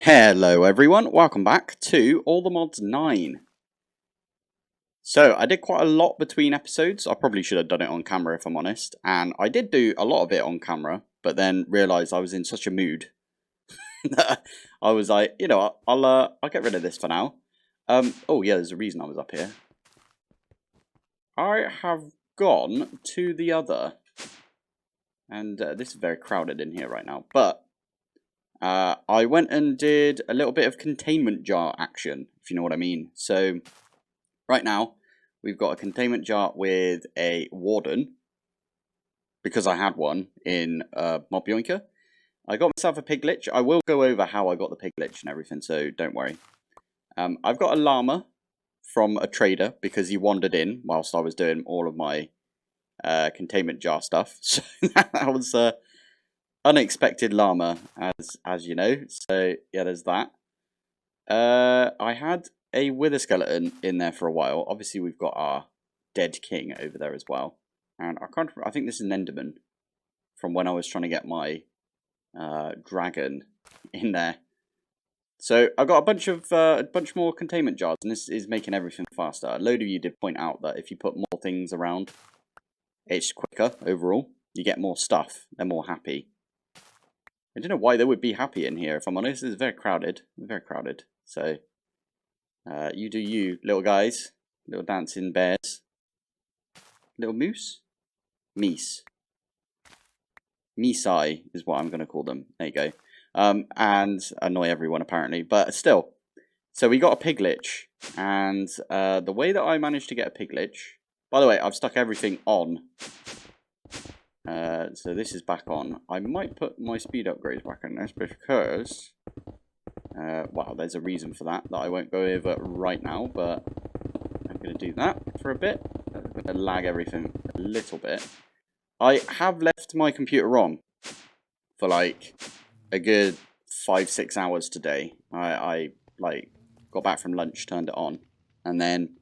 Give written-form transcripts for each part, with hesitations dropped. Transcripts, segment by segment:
Hello everyone, welcome back to All the Mods 9. So, I did quite a lot between episodes. I probably should have done it on camera if I'm honest. And I did do a lot of it on camera, but then realised I was in such a mood that I was like, you know what, I'll get rid of this for now. Oh yeah, there's a reason I was up here. I have gone to the other, and this is very crowded in here right now, but I went and did a little bit of containment jar action, if you know what I mean. So, right now, we've got a containment jar with a warden, because I had one in Mob Yoinker. I got myself a piglich. I will go over how I got the piglich and everything, so don't worry. I've got a llama from a trader, because he wandered in whilst I was doing all of my containment jar stuff. So, that was unexpected llama, as you know. So yeah, there's that. I had a wither skeleton in there for a while. Obviously, we've got our dead king over there as well, and I think this is an enderman from when I was trying to get my dragon in there. So I got a bunch more containment jars, and this is making everything faster. A load of you did point out that if you put more things around, it's quicker overall. You get more stuff. They're more happy. I don't know why they would be happy in here, if I'm honest. It's very crowded. Very crowded. So, you do you, little guys. Little dancing bears. Little moose? Meese. Meesai is what I'm going to call them. There you go. And annoy everyone, apparently. But still. So, we got a piglich. And the way that I managed to get a piglich... By the way, I've stuck everything on. So this is back on. I might put my speed upgrades back in this because, well, there's a reason for that I won't go over right now, but I'm going to do that for a bit. I'm going to lag everything a little bit. I have left my computer on for like a good 5-6 hours today. I like got back from lunch, turned it on, and then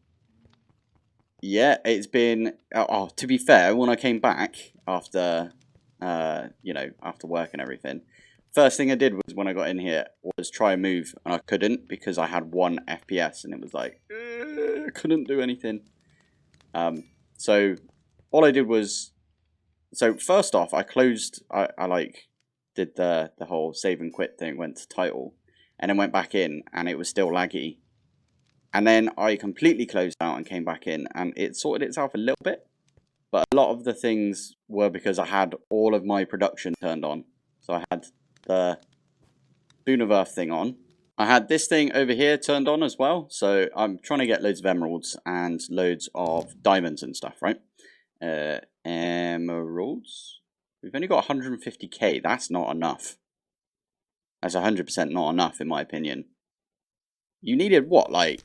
yeah, it's been. Oh, to be fair, when I came back after, you know, after work and everything, first thing I did was when I got in here was try and move, and I couldn't because I had 1 FPS, and it was like couldn't do anything. So all I did was, so first off, I closed. I like did the whole save and quit thing, went to title, and then went back in, and it was still laggy. And then I completely closed out and came back in, and it sorted itself a little bit. But a lot of the things were because I had all of my production turned on. So I had the Boon of Earth thing on. I had this thing over here turned on as well. So I'm trying to get loads of emeralds and loads of diamonds and stuff, right? Emeralds? We've only got 150k. That's not enough. That's 100% not enough, in my opinion. You needed what, like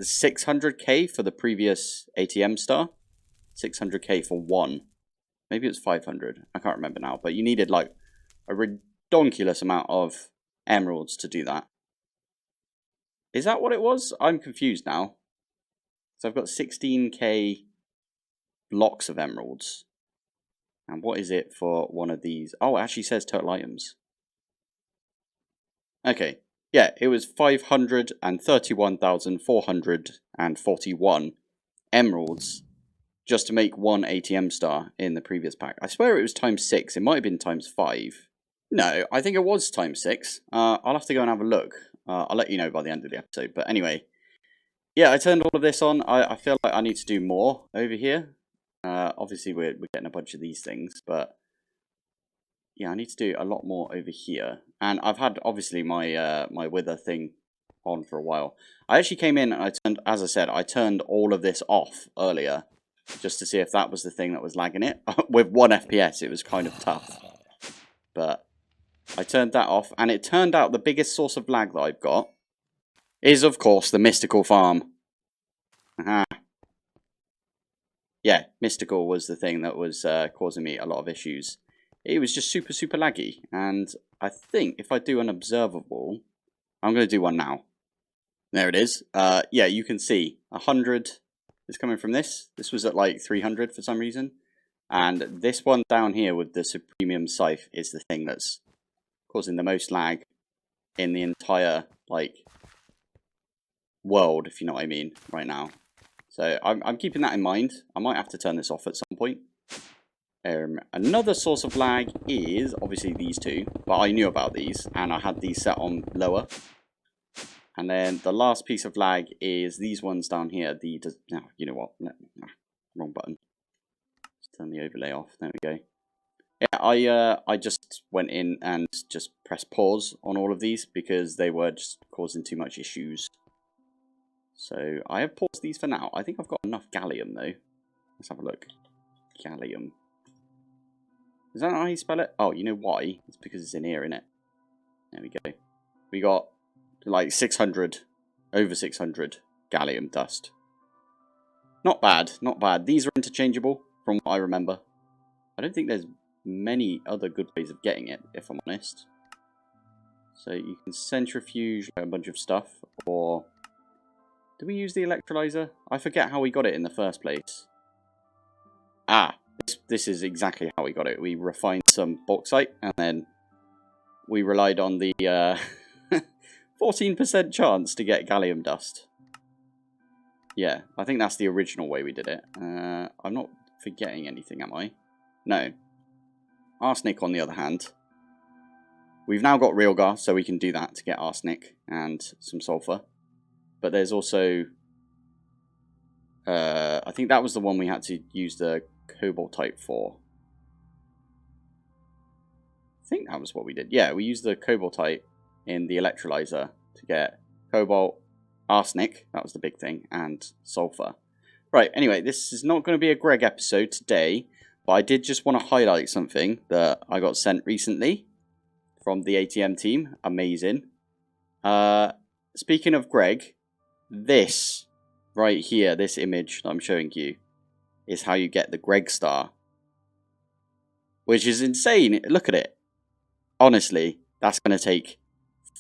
600k for the previous ATM star? 600k for one. Maybe it's 500. I can't remember now. But you needed like a redonkulous amount of emeralds to do that. Is that what it was? I'm confused now. So I've got 16k blocks of emeralds. And what is it for one of these? Oh, it actually says total items. Okay. Yeah, it was 531,441 emeralds just to make 1 ATM star in the previous pack. I swear it was times 6. It might have been times 5. No, I think it was times 6. I'll have to go and have a look. I'll let you know by the end of the episode. But anyway, yeah, I turned all of this on. I feel like I need to do more over here. Obviously, we're getting a bunch of these things, but yeah, I need to do a lot more over here. And I've had, obviously, my my wither thing on for a while. I actually came in and I turned, as I said, I turned all of this off earlier just to see if that was the thing that was lagging it. With 1 FPS, it was kind of tough. But I turned that off, and it turned out the biggest source of lag that I've got is, of course, the mystical farm. Aha. Yeah, mystical was the thing that was causing me a lot of issues. It was just super, super laggy. And I think if I do an observable, I'm going to do one now. There it is. Yeah, you can see 100 is coming from this. This was at like 300 for some reason. And this one down here with the Supremium Scythe is the thing that's causing the most lag. in the entire, like, world, if you know what I mean, right now. So I'm keeping that in mind. I might have to turn this off at some point. Another source of lag is obviously these two, but I knew about these and I had these set on lower. And then the last piece of lag is these ones down here. No, you know what? Wrong button. Let's turn the overlay off. There we go. Yeah, I just went in and just pressed pause on all of these because they were just causing too much issues. So I have paused these for now. I think I've got enough gallium though. Let's have a look. Gallium. Is that how you spell it? Oh, you know why? It's because it's in here, innit? There we go. We got like 600, over 600 gallium dust. Not bad, not bad. These are interchangeable from what I remember. I don't think there's many other good ways of getting it, if I'm honest. So you can centrifuge a bunch of stuff, or... Do we use the electrolyzer? I forget how we got it in the first place. Ah, this is exactly how we got it. We refined some bauxite, and then we relied on the 14% chance to get gallium dust. Yeah, I think that's the original way we did it. I'm not forgetting anything, am I? No. Arsenic, on the other hand. We've now got real gas, so we can do that to get arsenic and some sulfur. But there's also... I think that was the one we had to use the cobaltite for. I think that was what we did. Yeah, we used the cobaltite in the electrolyzer to get cobalt, arsenic, that was the big thing, and sulfur. Right, anyway, this is not going to be a Greg episode today, but I did just want to highlight something that I got sent recently from the ATM team. Amazing. Speaking of Greg, this right here, this image that I'm showing you, is how you get the Greg star. Which is insane. Look at it. Honestly, that's going to take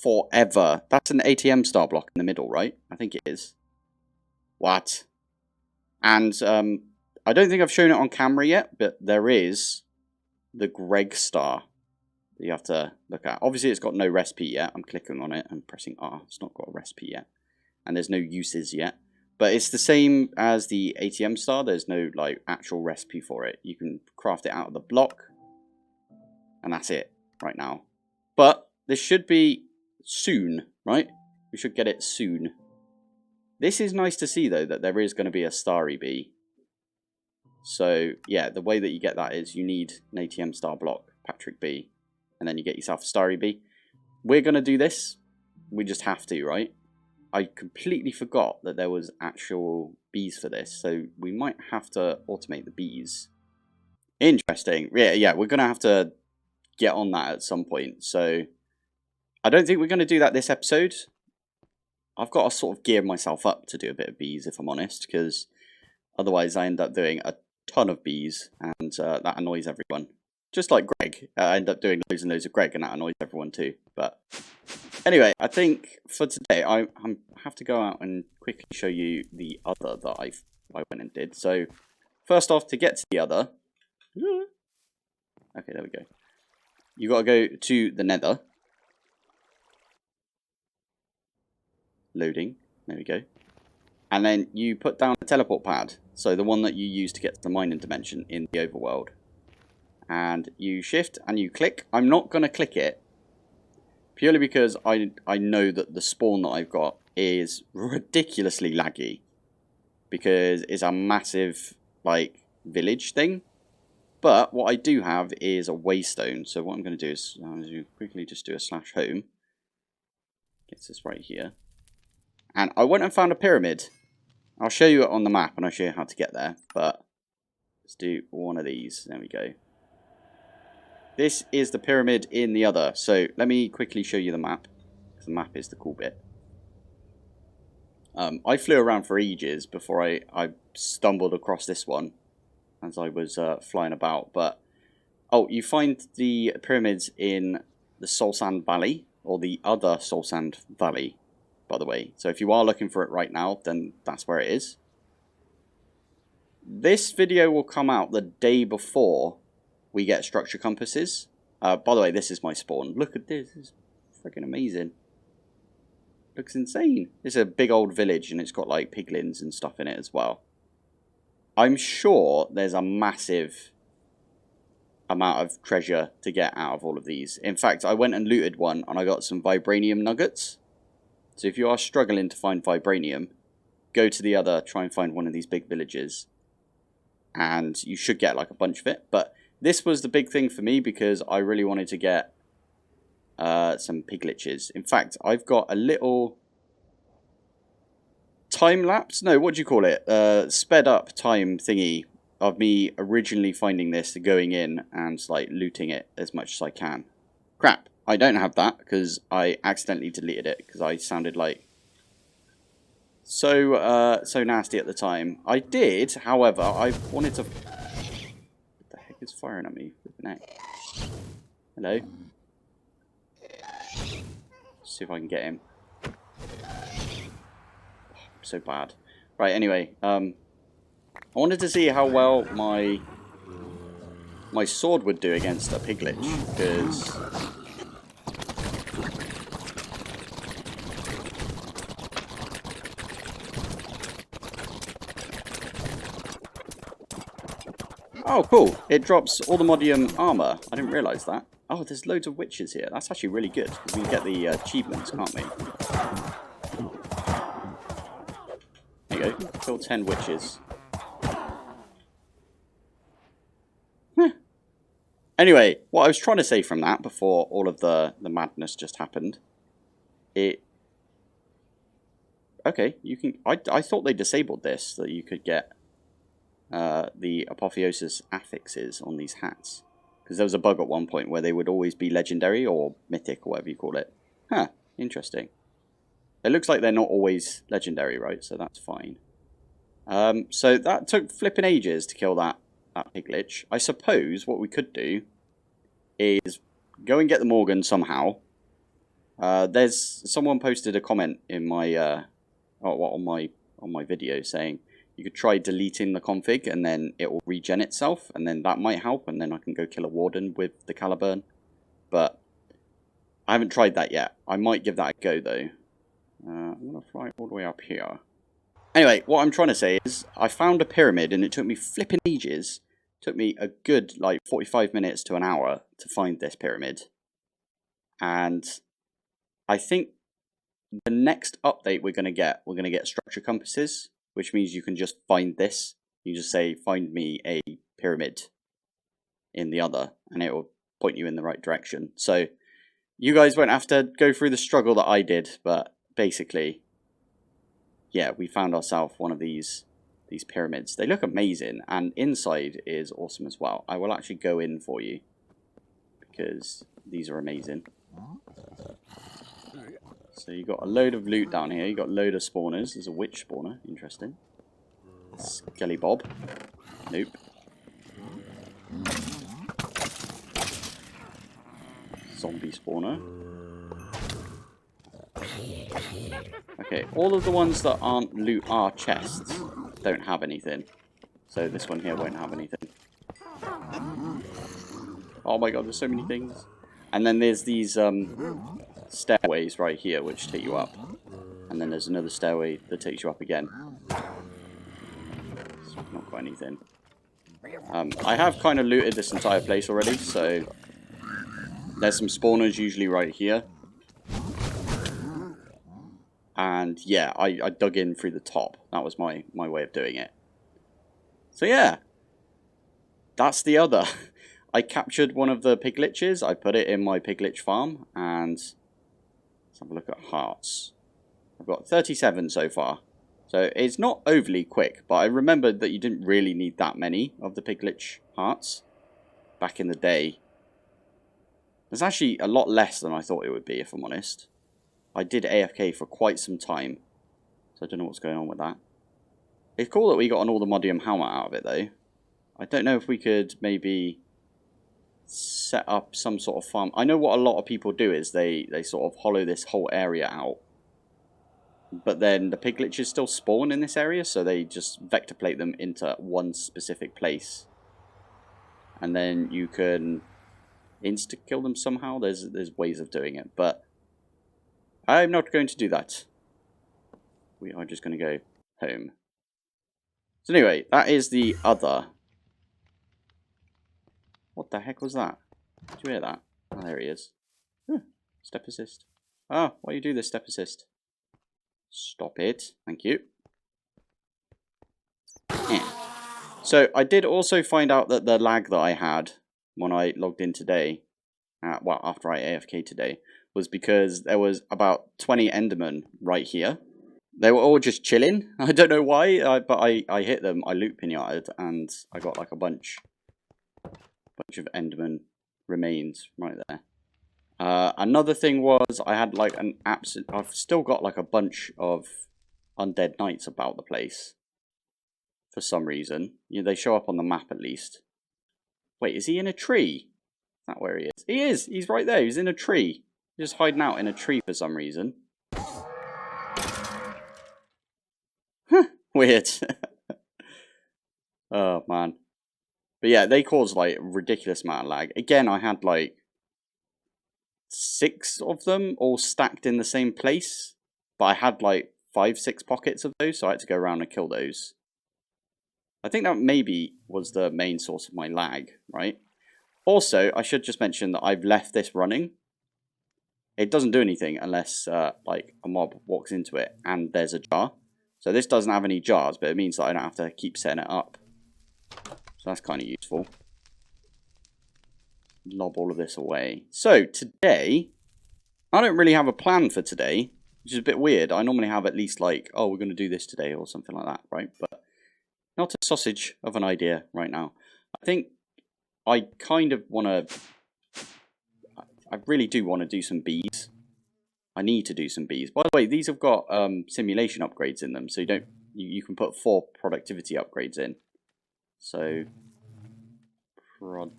forever. That's an ATM star block in the middle, right? I think it is. What? And I don't think I've shown it on camera yet, but there is the Greg star that you have to look at. Obviously, it's got no recipe yet. I'm clicking on it and pressing R. It's not got a recipe yet. And there's no uses yet. But it's the same as the ATM star. There's no like actual recipe for it. You can craft it out of the block. And that's it right now. But this should be soon, right? We should get it soon. This is nice to see, though, that there is going to be a starry bee. So, yeah, the way that you get that is you need an ATM star block, Patrick B. And then you get yourself a starry bee. We're going to do this. We just have to, right? I completely forgot that there was actual bees for this. So we might have to automate the bees. Interesting. Yeah, we're going to have to get on that at some point. So I don't think we're going to do that this episode. I've got to sort of gear myself up to do a bit of bees, if I'm honest, because otherwise I end up doing a ton of bees, and that annoys everyone. Just like Greg. I end up doing loads and loads of Greg, and that annoys everyone too. But anyway, I think for today, I have to go out and quickly show you the other that I went and did. So first off, to get to the other... Okay, there we go. You got to go to the nether. Loading. There we go. And then you put down a teleport pad. So the one that you use to get to the mining dimension in the overworld. And you shift and you click. I'm not going to click it. Purely because I know that the spawn that I've got is ridiculously laggy. Because it's a massive, like, village thing. But what I do have is a waystone. So what I'm going to do is quickly just do a /home. Gets us right here. And I went and found a pyramid. I'll show you it on the map and I'll show you how to get there. But let's do one of these. There we go. This is the pyramid in the other. So let me quickly show you the map. Because the map is the cool bit. I flew around for ages before I stumbled across this one. As I was flying about. But, oh, you find the pyramids in the Soul Sand Valley. Or the other Soul Sand Valley, by the way. So if you are looking for it right now, then that's where it is. This video will come out the day before we get structure compasses. By the way, this is my spawn. Look at this. It's freaking amazing. looks insane. It's a big old village and it's got like piglins and stuff in it as well. I'm sure there's a massive amount of treasure to get out of all of these. In fact, I went and looted one and I got some vibranium nuggets. So if you are struggling to find vibranium, go to the other, try and find one of these big villages. And you should get like a bunch of it. But this was the big thing for me because I really wanted to get some piglitches. In fact, I've got a little time lapse. No, what do you call it? Sped up time thingy of me originally finding this, going in and like looting it as much as I can. Crap, I don't have that because I accidentally deleted it because I sounded like so nasty at the time. I did, however, I wanted to. What the heck is firing at me? Flipping heck. Hello. Let's see if I can get him. So bad. Right, anyway, I wanted to see how well my sword would do against a piglich, because oh cool, it drops all the modium armor. I didn't realize that. Oh, there's loads of witches here. That's actually really good, because we can get the achievements, can't we? There you go, kill 10 witches. Anyway, what I was trying to say from that, before all of the madness just happened, okay, you can. I thought they disabled this, that you could get the apotheosis affixes on these hats, because there was a bug at one point where they would always be legendary or mythic or whatever you call it. Huh, interesting. It looks like they're not always legendary, right? So that's fine. So that took flipping ages to kill that piglich. I suppose what we could do is go and get the Morgan somehow. There's someone posted a comment in my on my video saying you could try deleting the config and then it will regen itself, and then that might help, and then I can go kill a warden with the Caliburn. But I haven't tried that yet. I might give that a go though. I'm gonna fly all the way up here. Anyway, what I'm trying to say is I found a pyramid and it took me flipping ages. It took me a good like 45 minutes to an hour to find this pyramid. And I think the next update we're going to get structure compasses, which means you can just find this. You just say, find me a pyramid in the other, and it will point you in the right direction. So you guys won't have to go through the struggle that I did, but basically, yeah, we found ourselves one of these pyramids. They look amazing, and inside is awesome as well. I will actually go in for you, because these are amazing. So you got a load of loot down here. You got a load of spawners. There's a witch spawner. Interesting. Skelly Bob. Nope. Zombie spawner. Okay, all of the ones that aren't loot are chests don't have anything. So this one here won't have anything. Oh my god, there's so many things. And then there's these stairways right here which take you up. And then there's another stairway that takes you up again. It's not got anything. I have kind of looted this entire place already, so there's some spawners usually right here. And yeah, I dug in through the top. That was my way of doing it. So yeah, that's the other. I captured one of the pigliches. I put it in my piglich farm, and let's have a look at hearts. I've got 37 so far. So it's not overly quick, but I remembered that you didn't really need that many of the piglich hearts back in the day. There's actually a lot less than I thought it would be, if I'm honest. I did AFK for quite some time, so I don't know what's going on with that. It's cool that we got an Allthemodium helmet out of it, though. I don't know if we could maybe set up some sort of farm. I know what a lot of people do is they sort of hollow this whole area out. But then the pigliches still spawn in this area, so they just vector plate them into one specific place. And then you can insta-kill them somehow. There's ways of doing it, but I'm not going to do that. we are just going to go home. So anyway, that is the other. What the heck was that? Did you hear that? Oh, there he is. Step assist. Ah, why do you do this, step assist? Stop it. Thank you. So I did also find out that the lag that I had when I logged in today, well, after I AFK today, was because there was about 20 Endermen right here. They were all just chilling. I don't know why, but I hit them. I loot pinyated and I got like a bunch of Enderman remains right there. Another thing was I had like an absolute. I've still got like a bunch of Undead Knights about the place. For some reason, they show up on the map at least. Wait, is he in a tree? Is that where he is? He is. He's right there. He's in a tree. He's just hiding out in a tree for some reason. Weird. Oh man. But yeah, they caused like a ridiculous amount of lag. Again, I had like 6 of them all stacked in the same place. But I had like 5-6 pockets of those, so I had to go around and kill those. I think that maybe was the main source of my lag, right? Also, I should just mention that I've left this running. It doesn't do anything unless like a mob walks into it and there's a jar. So this doesn't have any jars, but it means that I don't have to keep setting it up. So that's kind of useful. Lob all of this away. So today, I don't really have a plan for today, which is a bit weird. I normally have at least like, oh, we're going to do this today or something like that, right? But not a sausage of an idea right now. I think I kind of want to... I really do want to do some bees. I need to do some bees. By the way, these have got simulation upgrades in them, so you can put 4 productivity upgrades in. So, oh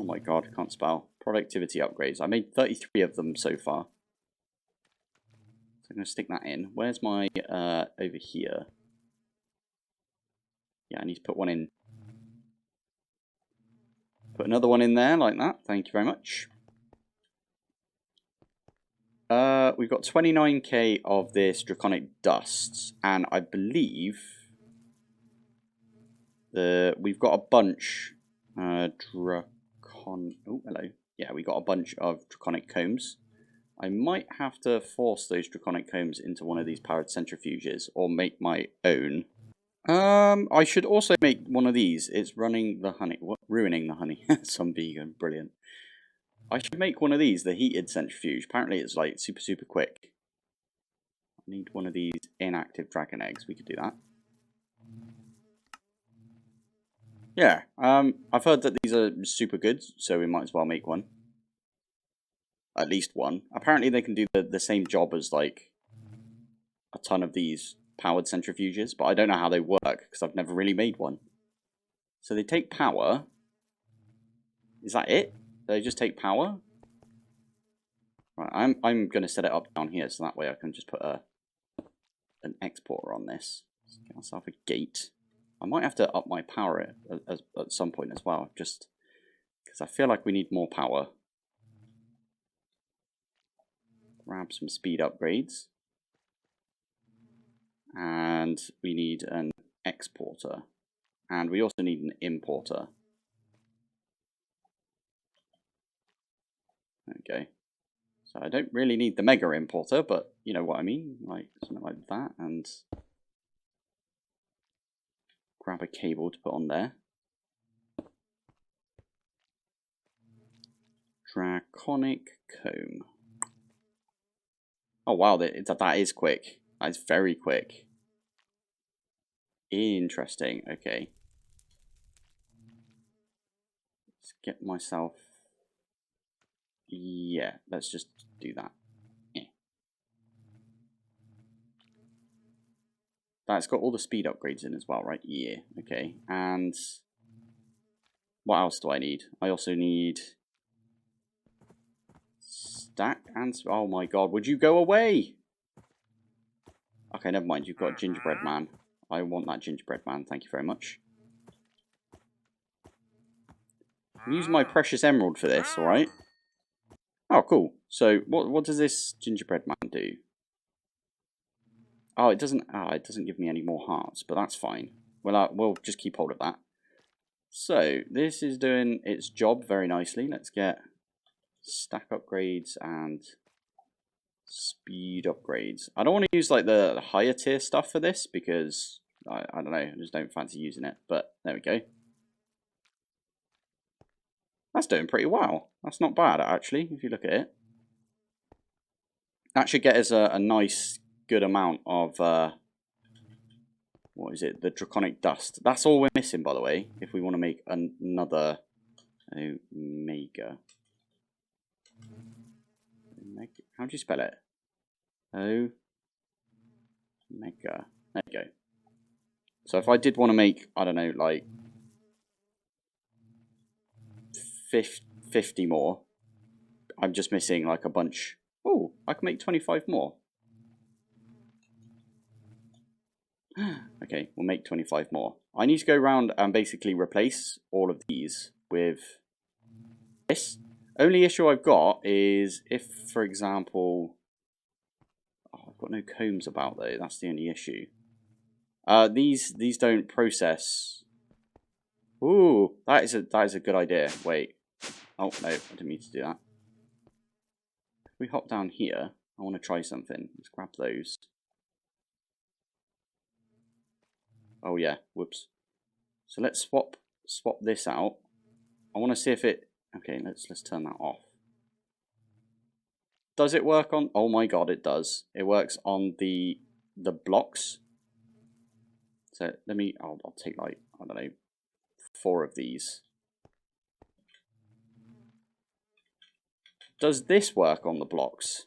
my god, I can't spell. Productivity upgrades. I made 33 of them so far. So I'm going to stick that in. Where's my, over here? Yeah, I need to put one in. Put another one in there like that. Thank you very much. We've got 29k of this draconic dust, and I believe we've got a bunch. Oh, hello. Yeah, we got a bunch of draconic combs. I might have to force those draconic combs into one of these powered centrifuges, or make my own. I should also make one of these. It's running the honey. What? Ruining the honey. Some vegan. Brilliant. I should make one of these, the heated centrifuge. Apparently it's like super quick. I need one of these inactive dragon eggs. We could do that. Yeah, I've heard that these are super good, so we might as well make one. At least one. Apparently they can do the same job as like a ton of these powered centrifuges, but I don't know how they work because I've never really made one. So they take power. Is that it? They just take power? Right, I'm going to set it up down here so that way I can just put an exporter on this. Let's get myself a gate. I might have to up my power at some point as well, just because I feel like we need more power. Grab some speed upgrades. And we need an exporter. And we also need an importer. Okay. So I don't really need the mega importer, but you know what I mean? Like something like that, and grab a cable to put on there. Draconic comb. Oh wow, that is quick. That is very quick. Interesting. Okay. Let's get myself... Yeah, let's just do that. Yeah. That's got all the speed upgrades in as well, right? Yeah, okay. And what else do I need? I also need stack and... Oh my god, would you go away? Okay, never mind. You've got a gingerbread man. I want that gingerbread man. Thank you very much. I'm using my precious emerald for this, alright? Oh, cool. So, what does this gingerbread man do? Oh, it doesn't give me any more hearts, but that's fine. Well, we'll just keep hold of that. So, this is doing its job very nicely. Let's get stack upgrades and speed upgrades. I don't want to use like the higher tier stuff for this because I don't know, I just don't fancy using it. But there we go. That's doing pretty well. That's not bad actually, if you look at it. That should get us a nice, good amount of what is it? The draconic dust. That's all we're missing, by the way. If we want to make another Omega. How do you spell it? Omega. There you go. So if I did want to make, I don't know, like 50 more, I'm just missing like a bunch. Oh, I can make 25 more. Okay, we'll make 25 more. I need to go around and basically replace all of these with this. Only issue I've got is if, for example, I've got no combs about though. That's the only issue. These don't process. Ooh, that is a good idea. Wait. Oh no, I didn't mean to do that. If we hop down here, I want to try something. Let's grab those. Oh yeah, whoops. So let's swap this out. I want to see if it. Okay, let's turn that off. Does it work on? Oh my god, it does. It works on the blocks. So let me. I'll take like I don't know 4 of these. Does this work on the blocks?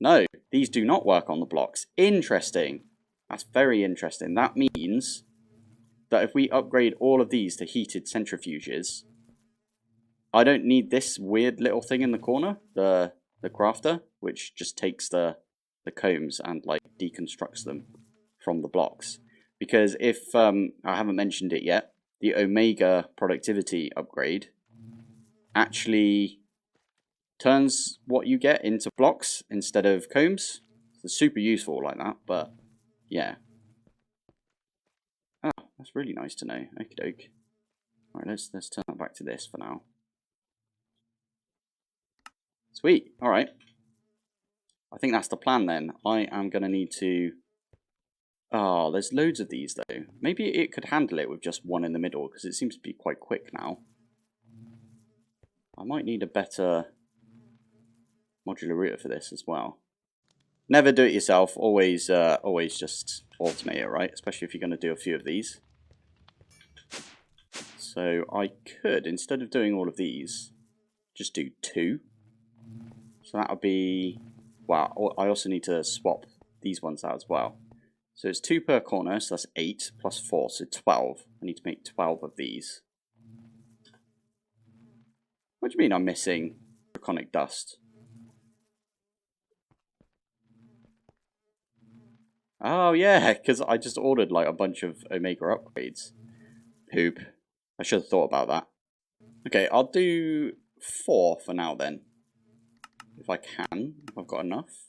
No, these do not work on the blocks. Interesting. That's very interesting. That means that if we upgrade all of these to heated centrifuges, I don't need this weird little thing in the corner, the crafter, which just takes the combs and like deconstructs them from the blocks. Because if I haven't mentioned it yet, the Omega productivity upgrade actually turns what you get into blocks instead of combs. It's super useful like that, but yeah. Oh, that's really nice to know. Okie doke. Alright, let's turn that back to this for now. Sweet, alright. I think that's the plan then. I am going to need to... Oh, there's loads of these though. Maybe it could handle it with just one in the middle, because it seems to be quite quick now. I might need a better modular router for this as well. Never do it yourself. Always just automate it, right? Especially if you're going to do a few of these. So I could, instead of doing all of these, just do 2. So that would be... Wow, I also need to swap these ones out as well. So it's 2 per corner, so that's 8 plus 4, so 12. I need to make 12 of these. What do you mean I'm missing draconic dust? Oh yeah, because I just ordered like a bunch of Omega upgrades. Poop. I should have thought about that. Okay, I'll do 4 for now then. If I can, if I've got enough.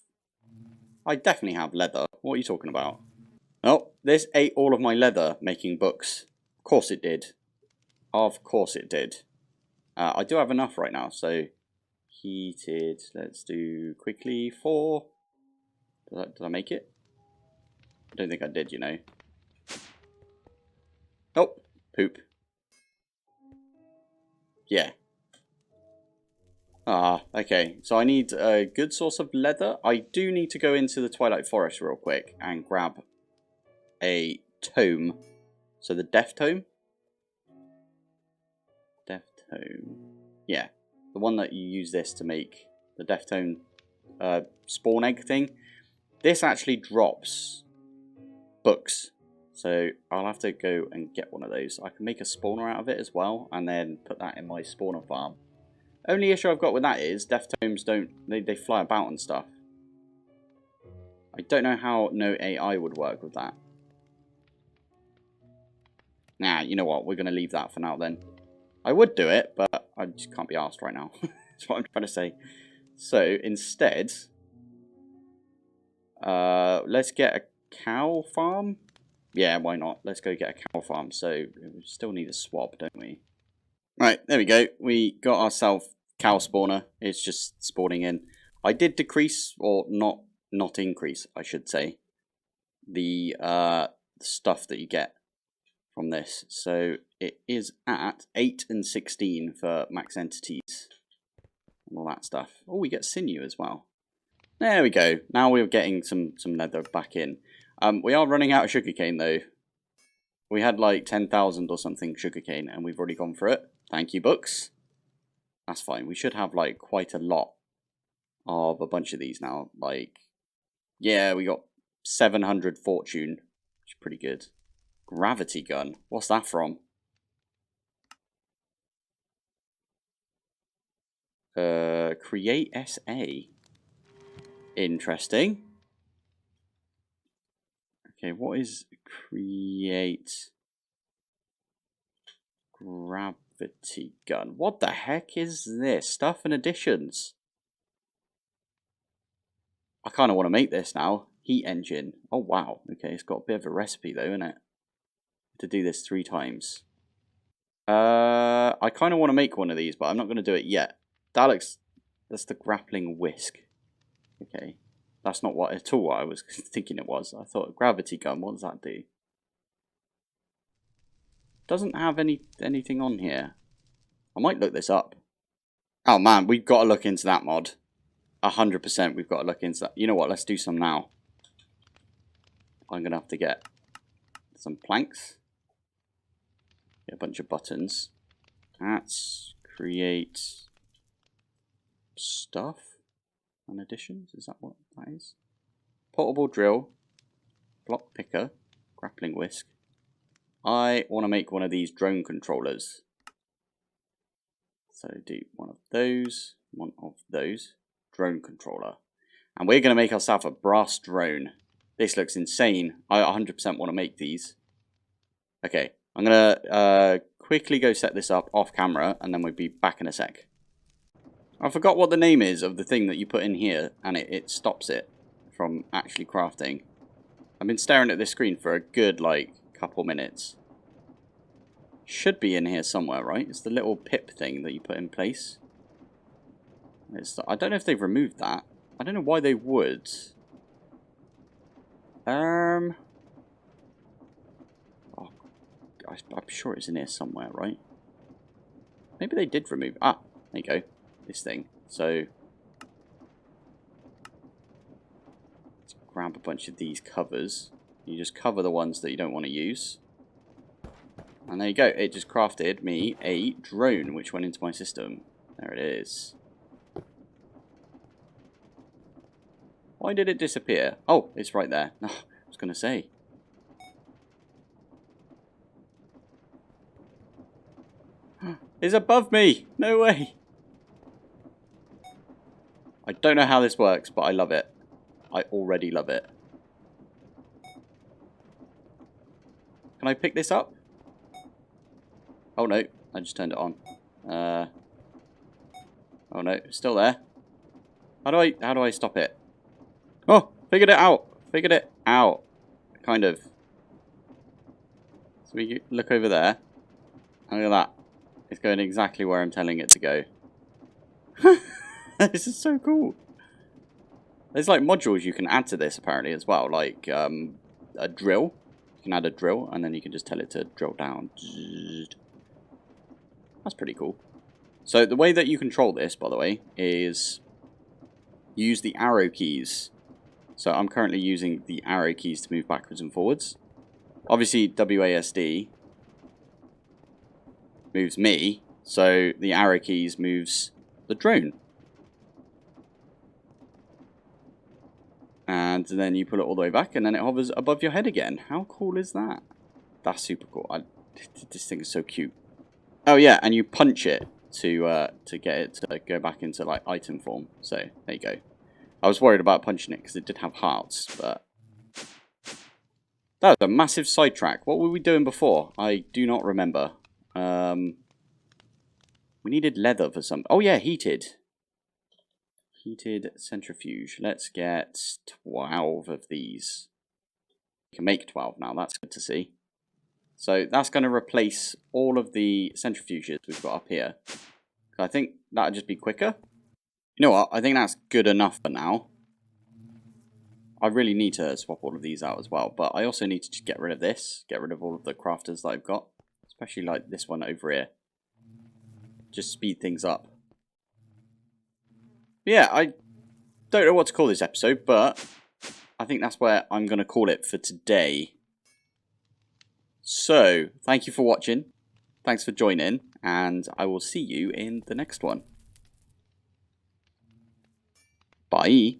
I definitely have leather. What are you talking about? Oh, this ate all of my leather making books. Of course it did. Of course it did. I do have enough right now, so heated. Let's do quickly 4. Did I make it? I don't think I did, you know. Oh, poop. Yeah. Ah, okay. So I need a good source of leather. I do need to go into the Twilight Forest real quick and grab a tome. So the Death Tome? Death Tome. Yeah. The one that you use this to make the Death Tome spawn egg thing. This actually drops books. So I'll have to go and get one of those. I can make a spawner out of it as well and then put that in my spawner farm. Only issue I've got with that is Death Tomes don't... They fly about and stuff. I don't know how no AI would work with that. Nah, you know what? We're going to leave that for now then. I would do it, but I just can't be asked right now. That's what I'm trying to say. So, instead... Let's get a cow farm. Yeah, why not? Let's go get a cow farm. So we still need a swab, don't we? Right, there we go. We got ourselves cow spawner. It's just spawning in. I did decrease, or not increase, I should say, the stuff that you get from this. So it is at 8 and 16 for max entities and all that stuff. Oh, we get sinew as well. There we go. Now we're getting some leather back in. We are running out of sugarcane though. We had like 10,000 or something sugarcane and we've already gone for it. Thank you, books. That's fine. We should have like quite a lot of a bunch of these now. Like, yeah, we got 700 fortune, which is pretty good. Gravity gun. What's that from? Create SA. Interesting. Okay, what is create gravity gun? What the heck is this? Stuff and additions. I kind of want to make this now. Heat engine. Oh, wow. Okay, it's got a bit of a recipe though, isn't it? To do this 3 times. I kind of want to make one of these, but I'm not going to do it yet. That's the grappling whisk. Okay. That's not what at all what I was thinking it was. I thought gravity gun, what does that do? Doesn't have anything on here. I might look this up. Oh man, we've got to look into that mod. 100% we've got to look into that. You know what, let's do some now. I'm going to have to get some planks. Get a bunch of buttons. Let's create stuff and additions. Is that what that is? Portable drill. Block picker. Grappling whisk. I want to make one of these drone controllers. So do one of those. Drone controller. And we're going to make ourselves a brass drone. This looks insane. I 100% want to make these. Okay, I'm going to quickly go set this up off camera and then we'll be back in a sec. I forgot what the name is of the thing that you put in here and it stops it from actually crafting. I've been staring at this screen for a good like couple minutes. Should be in here somewhere, right? It's the little pip thing that you put in place. I don't know if they've removed that. I don't know why they would. Oh, I'm sure it's in here somewhere, right? Maybe they did remove. Ah, there you go. This thing. So let's grab a bunch of these covers. You just cover the ones that you don't want to use. And there you go. It just crafted me a drone, which went into my system. There it is. Why did it disappear? Oh, it's right there. Oh, I was going to say. It's above me! No way! I don't know how this works, but I love it. I already love it. Can I pick this up? Oh no, I just turned it on. Oh no, it's still there. How do I stop it? Oh, figured it out. Figured it out. Kind of. So we look over there. Look at that. It's going exactly where I'm telling it to go. This is so cool. There's like modules you can add to this apparently as well. Like a drill. You can add a drill and then you can just tell it to drill down. That's pretty cool. So the way that you control this, by the way, is use the arrow keys. So I'm currently using the arrow keys to move backwards and forwards. Obviously WASD moves me, so the arrow keys moves the drone. And then you pull it all the way back and then it hovers above your head again. How cool is that? That's super cool. This thing is so cute. Oh yeah, and you punch it to get it to go back into like item form. So there you go. I was worried about punching it because it did have hearts, but that was a massive sidetrack. What were we doing before? I do not remember. We needed leather for some. Oh yeah, heated Heated centrifuge. Let's get 12 of these. We can make 12 now, that's good to see. So that's going to replace all of the centrifuges we've got up here. I think that'll just be quicker. You know what, I think that's good enough for now. I really need to swap all of these out as well, but I also need to just get rid of this. Get rid of all of the crafters that I've got. Especially like this one over here. Just speed things up. Yeah, I don't know what to call this episode, but I think that's where I'm going to call it for today. So, thank you for watching. Thanks for joining, and I will see you in the next one. Bye.